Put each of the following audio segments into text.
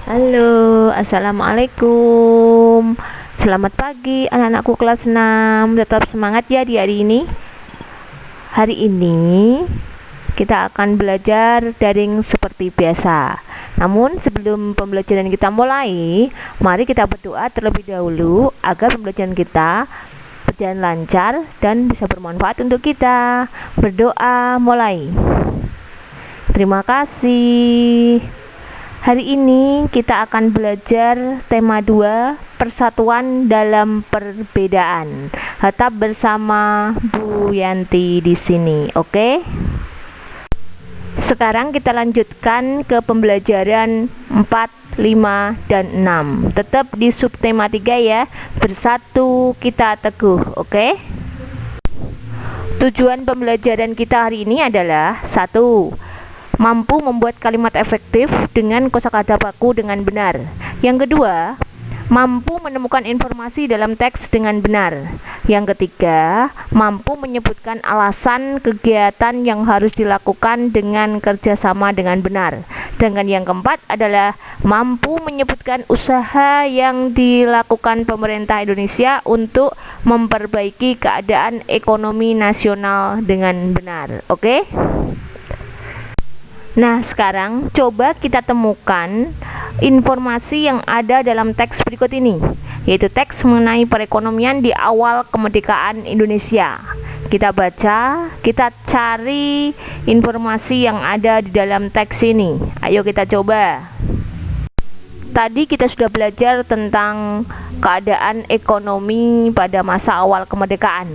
Halo, assalamualaikum. Selamat pagi anak-anakku kelas 6. Tetap semangat ya di hari ini. Hari ini kita akan belajar daring seperti biasa. Namun sebelum pembelajaran kita mulai, mari kita berdoa terlebih dahulu agar pembelajaran kita berjalan lancar dan bisa bermanfaat untuk kita. Berdoa mulai. Terima kasih. Hari ini kita akan belajar tema 2, persatuan dalam perbedaan. Tetap bersama Bu Yanti di sini, oke? Sekarang kita lanjutkan ke pembelajaran 4, 5, dan 6. Tetap di subtema 3 ya. Bersatu kita teguh, oke? Tujuan pembelajaran kita hari ini adalah 1. Mampu membuat kalimat efektif dengan kosakata baku dengan benar. Yang kedua, mampu menemukan informasi dalam teks dengan benar. Yang ketiga, mampu menyebutkan alasan kegiatan yang harus dilakukan dengan kerjasama dengan benar. Sedangkan yang keempat adalah mampu menyebutkan usaha yang dilakukan pemerintah Indonesia untuk memperbaiki keadaan ekonomi nasional dengan benar. Oke? Nah, sekarang coba kita temukan informasi yang ada dalam teks berikut ini, yaitu teks mengenai perekonomian di awal kemerdekaan Indonesia. Kita baca, kita cari informasi yang ada di dalam teks ini. Ayo kita coba. Tadi kita sudah belajar tentang keadaan ekonomi pada masa awal kemerdekaan.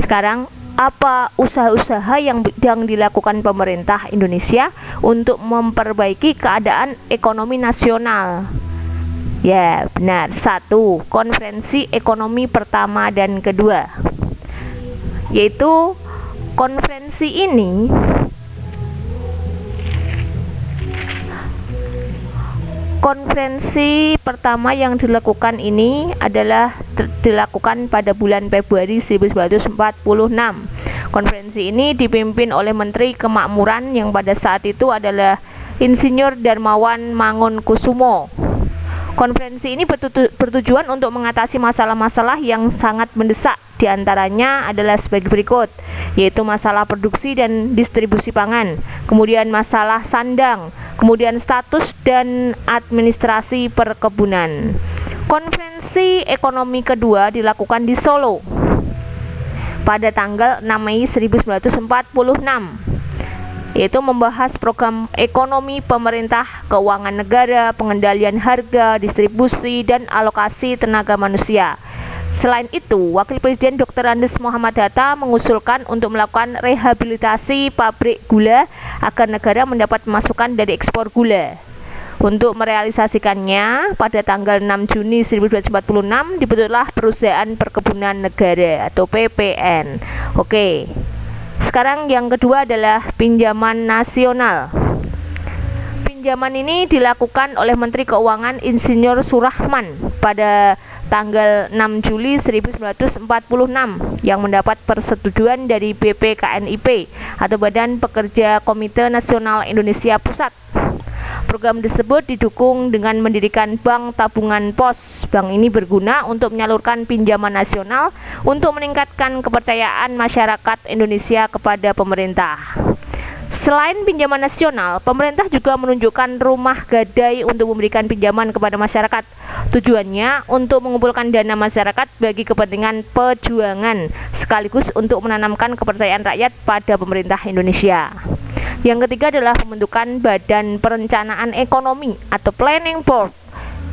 Sekarang apa usaha-usaha yang dilakukan pemerintah Indonesia untuk memperbaiki keadaan ekonomi nasional? Ya, benar. 1. Konferensi ekonomi pertama dan kedua. Yaitu konferensi ini Konferensi pertama yang dilakukan ini adalah dilakukan pada bulan Februari 1946. Konferensi ini dipimpin oleh Menteri Kemakmuran yang pada saat itu adalah Insinyur Darmawan Mangunkusumo. Konferensi ini bertujuan untuk mengatasi masalah-masalah yang sangat mendesak. Di antaranya adalah sebagai berikut, yaitu masalah produksi dan distribusi pangan, kemudian masalah sandang, kemudian status dan administrasi perkebunan. Konferensi ekonomi kedua dilakukan di Solo pada tanggal 6 Mei 1946, yaitu membahas program ekonomi pemerintah, keuangan negara, pengendalian harga, distribusi, dan alokasi tenaga manusia. Selain itu, Wakil Presiden Dr. Andes Muhammad Hatta mengusulkan untuk melakukan rehabilitasi pabrik gula agar negara mendapat masukan dari ekspor gula. Untuk merealisasikannya, pada tanggal 6 Juni 1946 dibentuklah Perusahaan Perkebunan Negara atau PPN. Oke. Sekarang yang kedua adalah pinjaman nasional. Pinjaman ini dilakukan oleh Menteri Keuangan Insinyur Surahman pada tanggal 6 Juli 1946 yang mendapat persetujuan dari BPKNIP atau Badan Pekerja Komite Nasional Indonesia Pusat. Program tersebut didukung dengan mendirikan Bank Tabungan Pos. Bank ini berguna untuk menyalurkan pinjaman nasional untuk meningkatkan kepercayaan masyarakat Indonesia kepada pemerintah. Selain pinjaman nasional, pemerintah juga menunjukkan rumah gadai untuk memberikan pinjaman kepada masyarakat. Tujuannya untuk mengumpulkan dana masyarakat bagi kepentingan perjuangan, sekaligus untuk menanamkan kepercayaan rakyat pada pemerintah Indonesia. Yang ketiga adalah pembentukan Badan Perencanaan Ekonomi atau Planning Board.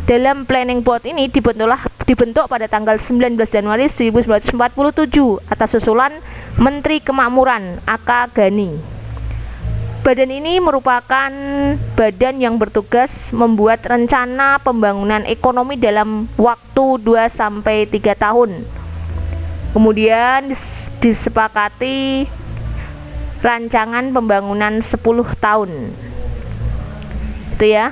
Dalam Planning Board ini dibentuk pada tanggal 19 Januari 1947 atas usulan Menteri Kemakmuran A.K. Ghani. Badan ini merupakan badan yang bertugas membuat rencana pembangunan ekonomi dalam waktu 2-3 tahun. Kemudian disepakati rancangan pembangunan 10 tahun. Itu ya.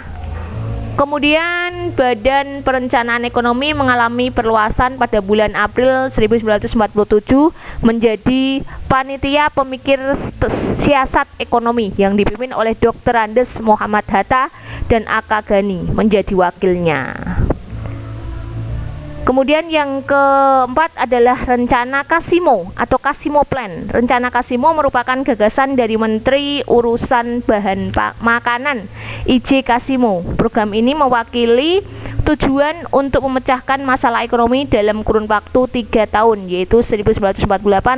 Kemudian Badan Perencanaan Ekonomi mengalami perluasan pada bulan April 1947 menjadi Panitia Pemikir Siasat Ekonomi yang dipimpin oleh Dr. Andes Muhammad Hatta dan Aka Gani menjadi wakilnya. Kemudian yang keempat adalah Rencana Kasimo atau Kasimo Plan. Rencana Kasimo merupakan gagasan dari Menteri Urusan Bahan Makanan I.J. Kasimo. Program ini mewakili tujuan untuk memecahkan masalah ekonomi dalam kurun waktu 3 tahun, yaitu 1948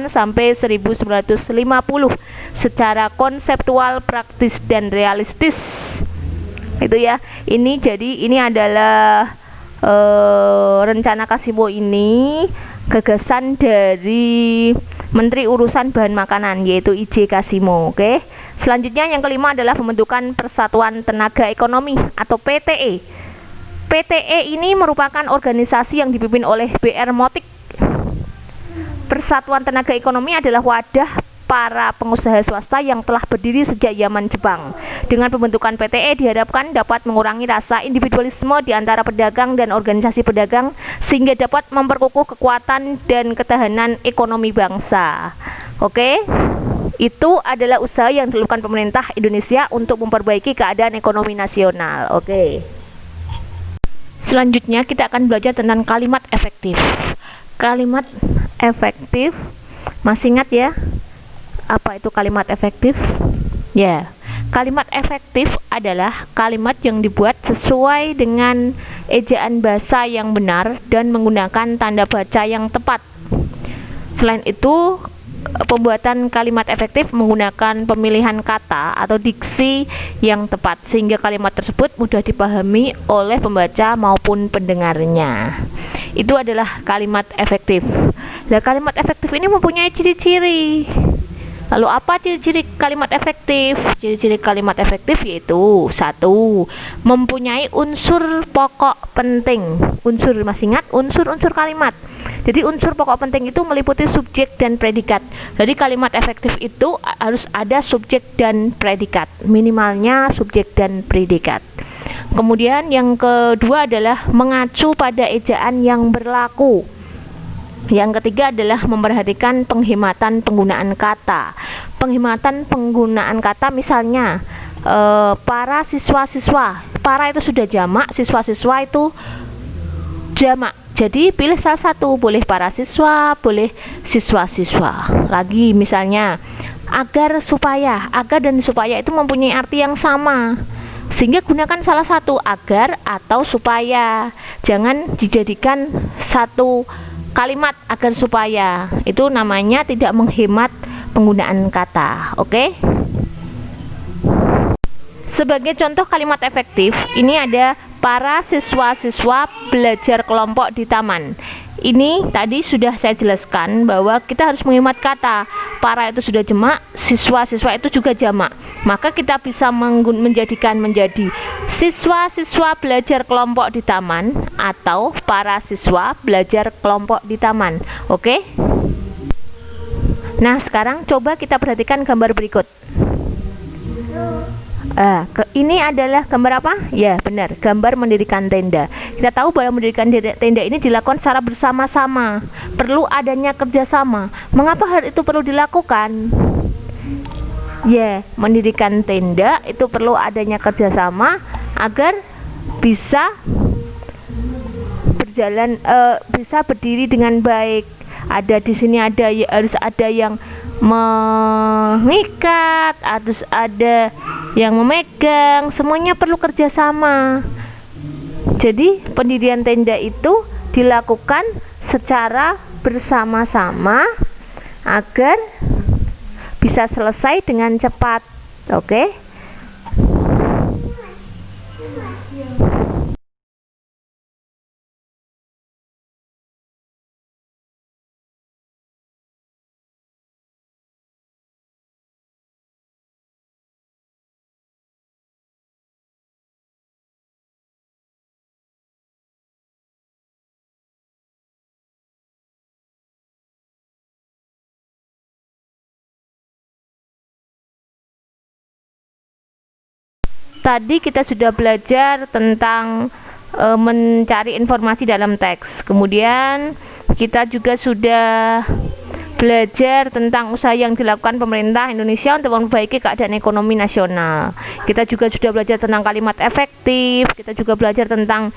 sampai 1950 secara konseptual, praktis, dan realistis. Itu ya. Ini adalah Rencana Kasimo ini gagasan dari Menteri Urusan Bahan Makanan, yaitu I.J. Kasimo. Oke. Selanjutnya yang kelima adalah pembentukan Persatuan Tenaga Ekonomi atau PTE. PTE ini merupakan organisasi yang dipimpin oleh B.R. Motik. Persatuan Tenaga Ekonomi adalah wadah para pengusaha swasta yang telah berdiri sejak zaman Jepang. Dengan pembentukan PTE diharapkan dapat mengurangi rasa individualisme di antara pedagang dan organisasi pedagang, sehingga dapat memperkukuh kekuatan dan ketahanan ekonomi bangsa. Oke, itu adalah usaha yang dilakukan pemerintah Indonesia untuk memperbaiki keadaan ekonomi nasional. Oke. Selanjutnya kita akan belajar tentang kalimat efektif. Kalimat efektif, masih ingat ya? Apa itu kalimat efektif? Ya, kalimat efektif adalah kalimat yang dibuat sesuai dengan ejaan bahasa yang benar dan menggunakan tanda baca yang tepat. Selain itu, pembuatan kalimat efektif menggunakan pemilihan kata atau diksi yang tepat, sehingga kalimat tersebut mudah dipahami oleh pembaca maupun pendengarnya. Itu adalah kalimat efektif. Nah, kalimat efektif ini mempunyai ciri-ciri. Lalu apa ciri-ciri kalimat efektif? Ciri-ciri kalimat efektif yaitu 1. Mempunyai unsur pokok penting. Unsur, masih ingat unsur-unsur kalimat. Jadi unsur pokok penting itu meliputi subjek dan predikat. Jadi kalimat efektif itu harus ada subjek dan predikat. Minimalnya subjek dan predikat. Kemudian yang kedua adalah mengacu pada ejaan yang berlaku. Yang ketiga adalah memperhatikan penghematan penggunaan kata. Penghematan penggunaan kata misalnya para siswa-siswa. Para itu sudah jamak, siswa-siswa itu jamak. Jadi pilih salah satu, boleh para siswa, boleh siswa-siswa. Lagi misalnya agar, supaya. Agar dan supaya itu mempunyai arti yang sama, sehingga gunakan salah satu, agar atau supaya. Jangan dijadikan satu kalimat agar supaya, itu namanya tidak menghemat penggunaan kata. Oke. Sebagai contoh kalimat efektif, ini ada para siswa-siswa belajar kelompok di taman. Ini tadi sudah saya jelaskan bahwa kita harus menghemat kata. Para itu sudah jamak, siswa-siswa itu juga jamak. Maka kita bisa menjadikan menjadi siswa-siswa belajar kelompok di taman atau para siswa belajar kelompok di taman. Oke? Nah, sekarang coba kita perhatikan gambar berikut. Ini adalah gambar apa? Ya, benar, gambar mendirikan tenda. Kita tahu bahwa mendirikan tenda ini dilakukan secara bersama-sama. Perlu adanya kerjasama. Mengapa hal itu perlu dilakukan? Ya, mendirikan tenda itu perlu adanya kerjasama agar bisa berjalan, bisa berdiri dengan baik. Ada di sini ada, harus ada yang mengikat, harus ada yang memegang, semuanya perlu kerjasama. Jadi pendirian tenda itu dilakukan secara bersama-sama agar bisa selesai dengan cepat. Oke. Tadi kita sudah belajar tentang mencari informasi dalam teks. Kemudian kita juga sudah belajar tentang usaha yang dilakukan pemerintah Indonesia untuk memperbaiki keadaan ekonomi nasional. Kita juga sudah belajar tentang kalimat efektif, kita juga belajar tentang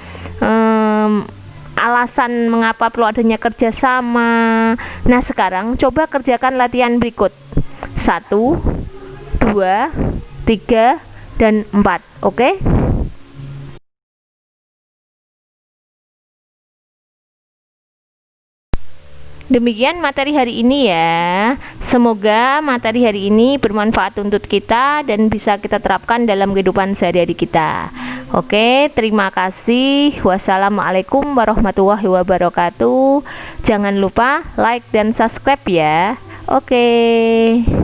alasan mengapa perlu adanya kerjasama. Nah, sekarang coba kerjakan latihan berikut: 1, 2, 3, dan 4. Oke? Demikian materi hari ini ya. Semoga materi hari ini bermanfaat untuk kita dan bisa kita terapkan dalam kehidupan sehari-hari kita. Oke, terima kasih. Wassalamualaikum warahmatullahi wabarakatuh. Jangan lupa like dan subscribe ya. Oke.